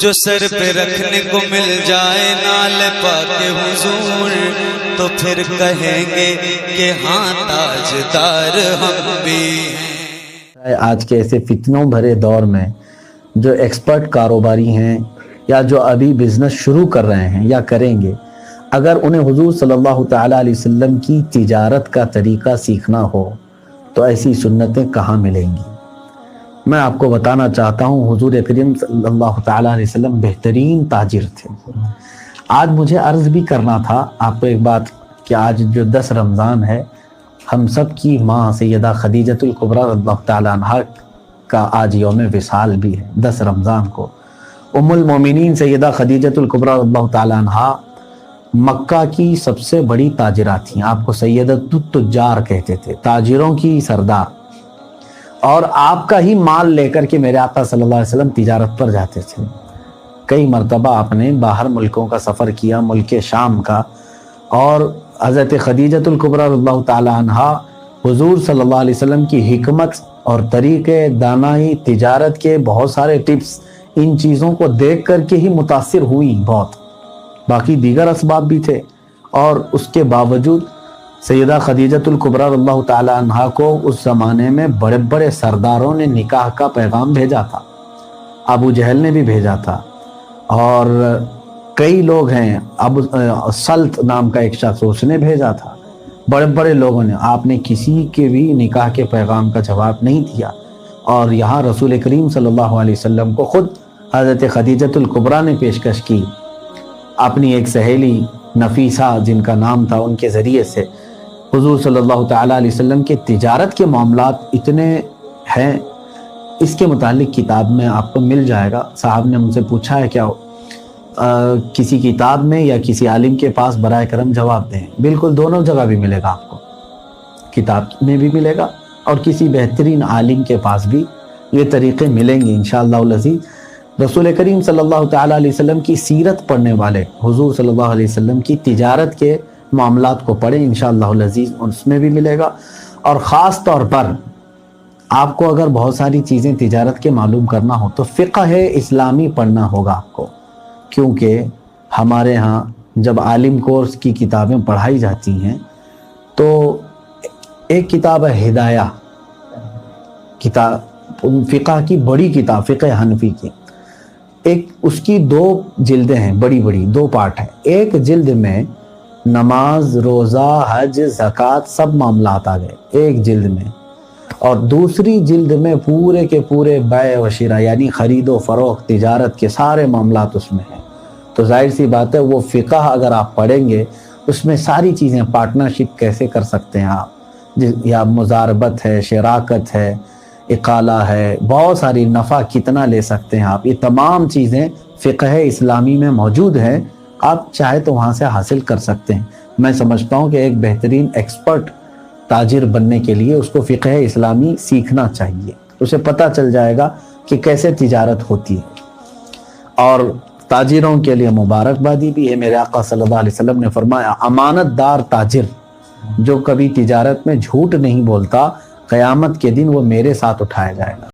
جو سر پہ رکھنے کو مل جائے نال پاک حضور تو پھر کہیں گے کہ ہاں تاجدار ہم بھی ہیں۔ آج کے ایسے فتنوں بھرے دور میں جو ایکسپرٹ کاروباری ہیں یا جو ابھی بزنس شروع کر رہے ہیں یا کریں گے، اگر انہیں حضور صلی اللہ تعالیٰ علیہ وسلم کی تجارت کا طریقہ سیکھنا ہو تو ایسی سنتیں کہاں ملیں گی؟ میں آپ کو بتانا چاہتا ہوں، حضور کریم صلی اللہ تعالیٰ علیہ وسلم بہترین تاجر تھے۔ آج مجھے عرض بھی کرنا تھا آپ کو ایک بات کہ آج جو 10 رمضان ہے، ہم سب کی ماں سیدہ خدیجۃ الکبریٰ رضی اللہ تعالیٰ عنہا کا آج یوم وصال بھی ہے۔ 10 رمضان کو ام المومنین سیدہ خدیجۃ الکبریٰ رضی اللہ تعالیٰ عنہا مکہ کی سب سے بڑی تاجرہ تھیں۔ آپ کو سیدۃ التجار کہتے تھے، تاجروں کی سردار، اور آپ کا ہی مال لے کر کے میرے آقا صلی اللہ علیہ وسلم تجارت پر جاتے تھے۔ کئی مرتبہ آپ نے باہر ملکوں کا سفر کیا، ملک شام کا، اور حضرت خدیجۃ الکبریٰ رضی اللہ تعالیٰ عنہا حضور صلی اللہ علیہ وسلم کی حکمت اور طریقے دانائی تجارت کے بہت سارے ٹپس، ان چیزوں کو دیکھ کر کے ہی متاثر ہوئی بہت۔ باقی دیگر اسباب بھی تھے، اور اس کے باوجود سیدہ خدیجۃ الکبریٰ رضی اللہ تعالیٰ عنہا کو اس زمانے میں بڑے بڑے سرداروں نے نکاح کا پیغام بھیجا تھا۔ ابو جہل نے بھی بھیجا تھا، اور کئی لوگ ہیں، ابو سلط نام کا ایک شخص، اس نے بھیجا تھا، بڑے بڑے لوگوں نے۔ آپ نے کسی کے بھی نکاح کے پیغام کا جواب نہیں دیا، اور یہاں رسول کریم صلی اللہ علیہ وسلم کو خود حضرت خدیجۃ الکبریٰ نے پیشکش کی، اپنی ایک سہیلی نفیسہ جن کا نام تھا، ان کے ذریعے سے۔ حضور صلی اللہ تعالیٰ علیہ وسلم کے تجارت کے معاملات اتنے ہیں، اس کے متعلق کتاب میں آپ کو مل جائے گا۔ صاحب نے مجھ سے پوچھا ہے کیا کسی کتاب میں یا کسی عالم کے پاس براہ کرم جواب دیں۔ بالکل دونوں جگہ بھی ملے گا، آپ کو کتاب میں بھی ملے گا اور کسی بہترین عالم کے پاس بھی یہ طریقے ملیں گے انشاءاللہ العزیز۔ رسول کریم صلی اللہ تعالیٰ علیہ وسلم کی سیرت پڑھنے والے حضور صلی اللہ علیہ وسلم کی تجارت کے معاملات کو پڑھیں انشاءاللہ العزیز، اس میں بھی ملے گا۔ اور خاص طور پر آپ کو اگر بہت ساری چیزیں تجارت کے معلوم کرنا ہو تو فقہ اسلامی پڑھنا ہوگا آپ کو، کیونکہ ہمارے ہاں جب عالم کورس کی کتابیں پڑھائی جاتی ہیں تو ایک کتاب ہے ہدایہ، کتاب فقہ کی بڑی کتاب، فقہ حنفی کی، ایک اس کی 2 جلدیں ہیں، بڑی بڑی 2 پارٹ ہیں۔ ایک جلد میں نماز، روزہ، حج، زکوٰۃ سب معاملات آ گئے ایک جلد میں، اور دوسری جلد میں پورے کے پورے بیع و شراء یعنی خرید و فروخت، تجارت کے سارے معاملات اس میں ہیں۔ تو ظاہر سی بات ہے وہ فقہ اگر آپ پڑھیں گے اس میں ساری چیزیں، پارٹنرشپ کیسے کر سکتے ہیں آپ، یا مزاربت ہے، شراکت ہے، اقالہ ہے، بہت ساری، نفع کتنا لے سکتے ہیں آپ، یہ تمام چیزیں فقہ اسلامی میں موجود ہیں۔ آپ چاہے تو وہاں سے حاصل کر سکتے ہیں۔ میں سمجھتا ہوں کہ ایک بہترین ایکسپرٹ تاجر بننے کے لیے اس کو فقہ اسلامی سیکھنا چاہیے، اسے پتہ چل جائے گا کہ کیسے تجارت ہوتی ہے۔ اور تاجروں کے لیے مبارکبادی بھی ہے۔ میرے آقا صلی اللہ علیہ وسلم نے فرمایا، امانت دار تاجر جو کبھی تجارت میں جھوٹ نہیں بولتا، قیامت کے دن وہ میرے ساتھ اٹھایا جائے گا۔